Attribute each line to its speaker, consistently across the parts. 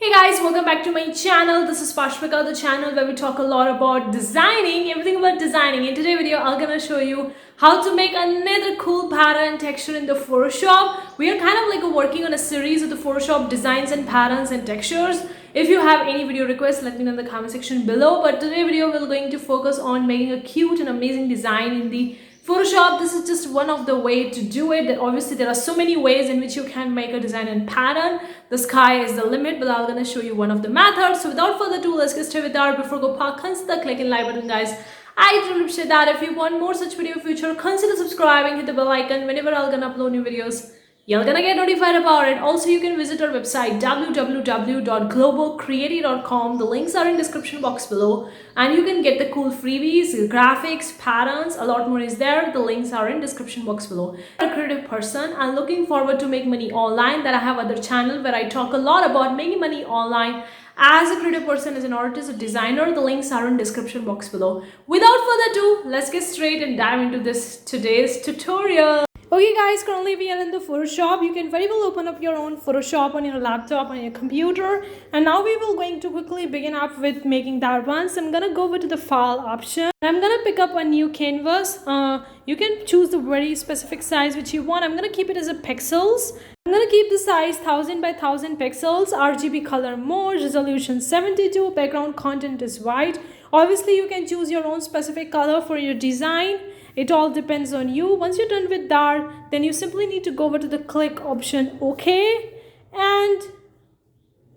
Speaker 1: Hey guys, welcome back to my channel. This is Pashmika, the channel where we talk a lot about designing, everything about designing. In today's video, I'm gonna show you how to make another cool pattern texture in the Photoshop. We are kind of like working on a series of the Photoshop designs and patterns and textures. If you have any video requests, let me know in the comment section below. But today's video, we're going to focus on making a cute and amazing design in the Photoshop. This is just one of the way to do it. Obviously, there are so many ways in which you can make a design and pattern. The sky is the limit, but I'm gonna show you one of the methods. So without further ado, let's get started with that. Before go park, consider clicking like button, guys. I truly appreciate that. If you want more such video in future, consider subscribing, hit the bell icon. Whenever I'm gonna upload new videos, you're gonna get notified about it. Also, you can visit our website www.globalcreative.com. The links are in description box below, and you can get the cool freebies, graphics, patterns, a lot more is there. The links are in description box below. I'm a creative person and looking forward to make money online. That I have other channel where I talk a lot about making money online as a creative person, as an artist, a designer. The links are in description box below. Without further ado, let's get straight and dive into this today's tutorial. Okay guys, currently we are in the Photoshop. You can very well open up your own Photoshop on your laptop, on your computer. And now we will going to quickly begin up with making that one. So I'm gonna go over to the file option. I'm gonna pick up a new canvas. You can choose the very specific size which you want. I'm gonna keep it as a pixels. I'm gonna keep the size 1000 by 1000 pixels, RGB color mode, resolution 72, background content is white. Obviously you can choose your own specific color for your design. It all depends on you. Once you're done with that, then you simply need to go over to the click option, okay, and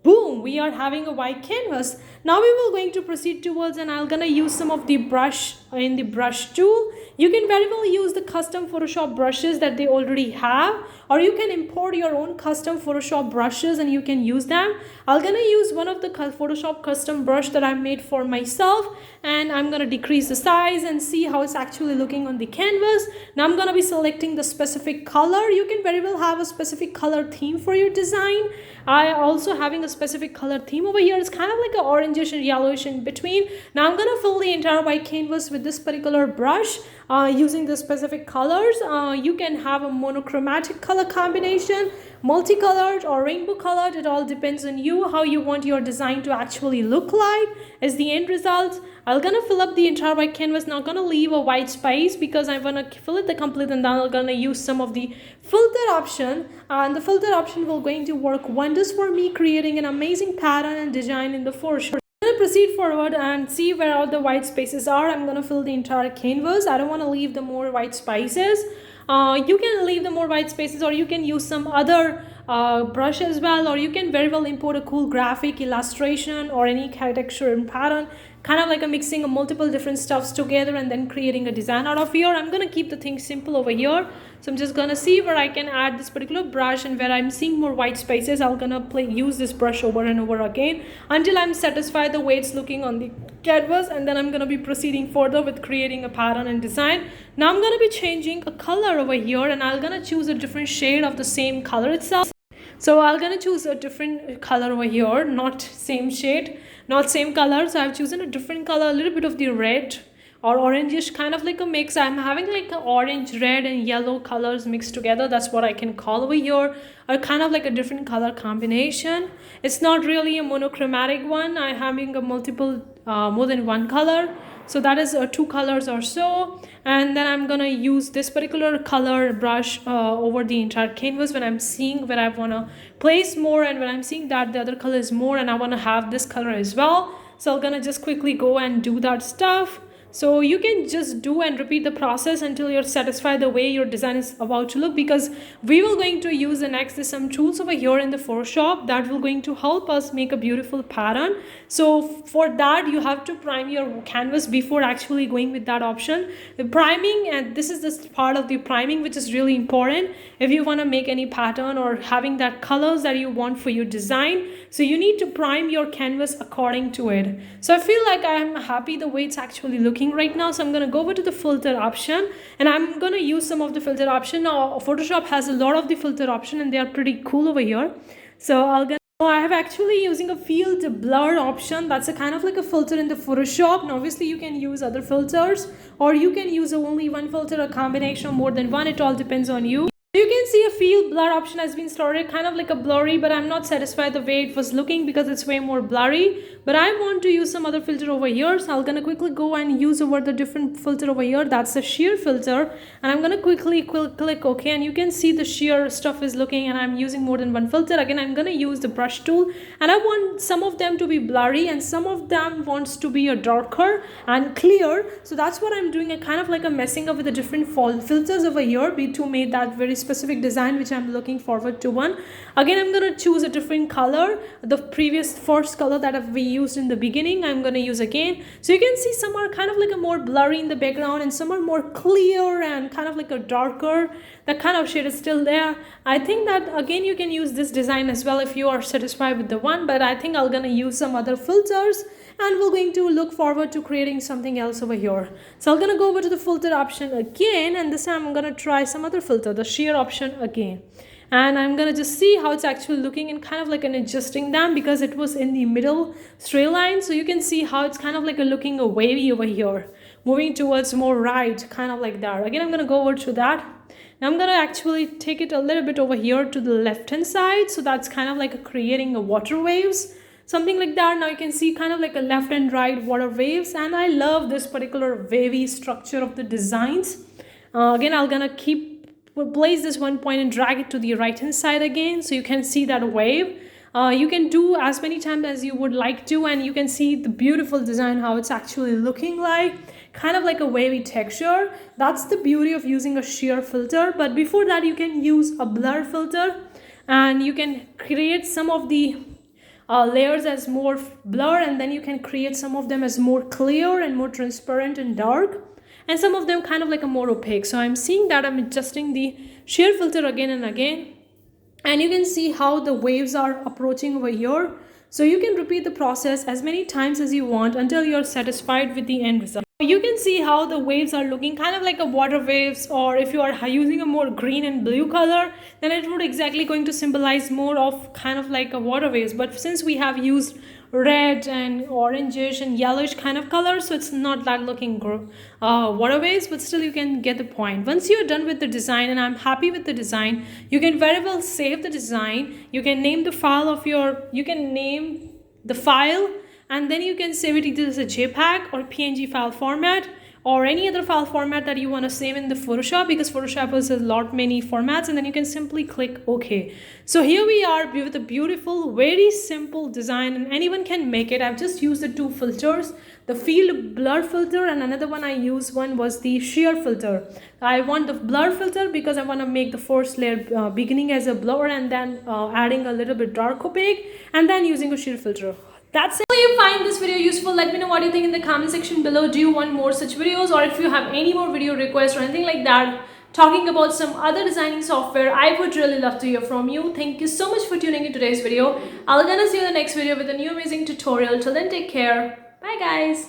Speaker 1: boom, we are having a white canvas. Now we will going to proceed towards, and I'm gonna use some of the brush in the brush tool. You can very well use the custom Photoshop brushes that they already have, or you can import your own custom Photoshop brushes and you can use them. I'm gonna use one of the Photoshop custom brush that I made for myself, and I'm gonna decrease the size and see how it's actually looking on the canvas. Now I'm gonna be selecting the specific color. You can very well have a specific color theme for your design. I also having a specific color theme over here. It's kind of like an orangish and yellowish in between. Now I'm gonna fill the entire white canvas with this particular brush using the specific colors. You can have a monochromatic color combination, multicolored or rainbow colored. It all depends on you how you want your design to actually look like as the end result. I'm gonna fill up the entire white canvas. Now I'm gonna leave a white space because I wanna fill it the complete, and then I'm gonna use some of the filter option, and the filter option will going to work wonders for me creating an amazing pattern and design in the Photoshop. I'm gonna proceed forward and see where all the white spaces are. I'm gonna fill the entire canvas. I don't want to leave the more white spaces. You can leave the more white spaces, or you can use some other brush as well, or you can very well import a cool graphic illustration or any texture and pattern, kind of like a mixing of multiple different stuffs together and then creating a design out of here. I'm gonna keep the thing simple over here, so I'm just gonna see where I can add this particular brush, and where I'm seeing more white spaces, I'm gonna use this brush over and over again until I'm satisfied the way it's looking on the canvas, and then I'm gonna be proceeding further with creating a pattern and design. Now I'm gonna be changing a color over here, and I'm gonna choose a different shade of the same color itself. So I'm gonna choose a different color over here, not same shade, not same color. So I've chosen a different color, a little bit of the red or orangish, kind of like a mix. I'm having like an orange, red and yellow colors mixed together. That's what I can call over here, or kind of like a different color combination. It's not really a monochromatic one. I'm having a multiple, more than one color. So that is 2 colors or so, and then I'm gonna use this particular color brush over the entire canvas when I'm seeing where I wanna place more, and when I'm seeing that the other color is more and I wanna have this color as well. So I'm gonna just quickly go and do that stuff. So you can just do and repeat the process until you're satisfied the way your design is about to look, because we will going to use the next is some tools over here in the Photoshop that will going to help us make a beautiful pattern. So for that you have to prime your canvas before actually going with that option. The priming, and this is the part of the priming which is really important if you want to make any pattern or having that colors that you want for your design. So you need to prime your canvas according to it. So I feel like I'm happy the way it's actually looking right now. So I'm going to go over to the filter option, and I'm going to use some of the filter option. Now Photoshop has a lot of the filter option, and they are pretty cool over here. So I have actually using a field blur option. That's a kind of like a filter in the Photoshop. Now obviously you can use other filters, or you can use only one filter, a combination of more than one. It all depends on you. You can see a field blur option has been started, kind of like a blurry, but I'm not satisfied the way it was looking because it's way more blurry. But I want to use some other filter over here, so I'm gonna quickly go and use over the different filter over here. That's the sheer filter, and I'm gonna quickly click OK, and you can see the sheer stuff is looking, and I'm using more than one filter. Again, I'm gonna use the brush tool, and I want some of them to be blurry and some of them wants to be a darker and clear. So that's what I'm doing, a kind of like a messing up with the different filters over here to make that very specific design which I'm looking forward to one. Again, I'm gonna choose a different color, the previous first color that we used in the beginning I'm gonna use again. So you can see some are kind of like a more blurry in the background and some are more clear and kind of like a darker. That kind of shade is still there. I think that again you can use this design as well if you are satisfied with the one, but I think I'm gonna use some other filters and we're going to look forward to creating something else over here. So I'm gonna go over to the filter option again, and this time I'm gonna try some other filter, the sheer option again, and I'm gonna just see how it's actually looking and kind of like an adjusting them because it was in the middle straight line. So you can see how it's kind of like a looking a wavy over here, moving towards more right, kind of like that. Again, I'm gonna go over to that. Now I'm gonna actually take it a little bit over here to the left hand side, so that's kind of like creating a water waves, something like that. Now you can see kind of like a left and right water waves, and I love this particular wavy structure of the designs. Again, I'm gonna place this one point and drag it to the right hand side again, so you can see that wave. You can do as many times as you would like to, and you can see the beautiful design, how it's actually looking like, kind of like a wavy texture. That's the beauty of using a sheer filter. But before that, you can use a blur filter and you can create some of the layers as more blur, and then you can create some of them as more clear and more transparent and dark, and some of them kind of like a more opaque. So I'm seeing that I'm adjusting the sheer filter again and again, and you can see how the waves are approaching over here. So you can repeat the process as many times as you want until you're satisfied with the end result. You can see how the waves are looking kind of like a water waves, or if you are using a more green and blue color, then it would exactly going to symbolize more of kind of like a water waves. But since we have used red and orangish and yellowish kind of color, so it's not that looking water waves, but still you can get the point. Once you're done with the design and I'm happy with the design, you can very well save the design. You can name the file of you can name the file, and then you can save it either as a JPEG or PNG file format or any other file format that you want to save in the Photoshop, because Photoshop has a lot many formats, and then you can simply click OK. So here we are with a beautiful, very simple design, and anyone can make it. I've just used the two filters, the field blur filter, and another one I used was the sheer filter. I want the blur filter because I want to make the first layer beginning as a blur and then adding a little bit dark opaque, and then using a sheer filter. That's it. If you find this video useful, let me know what you think in the comment section below. Do you want more such videos, or if you have any more video requests or anything like that talking about some other designing software, I would really love to hear from you. Thank you so much for tuning in today's video. I'll gonna see you in the next video with a new amazing tutorial. Till then, take care. Bye guys.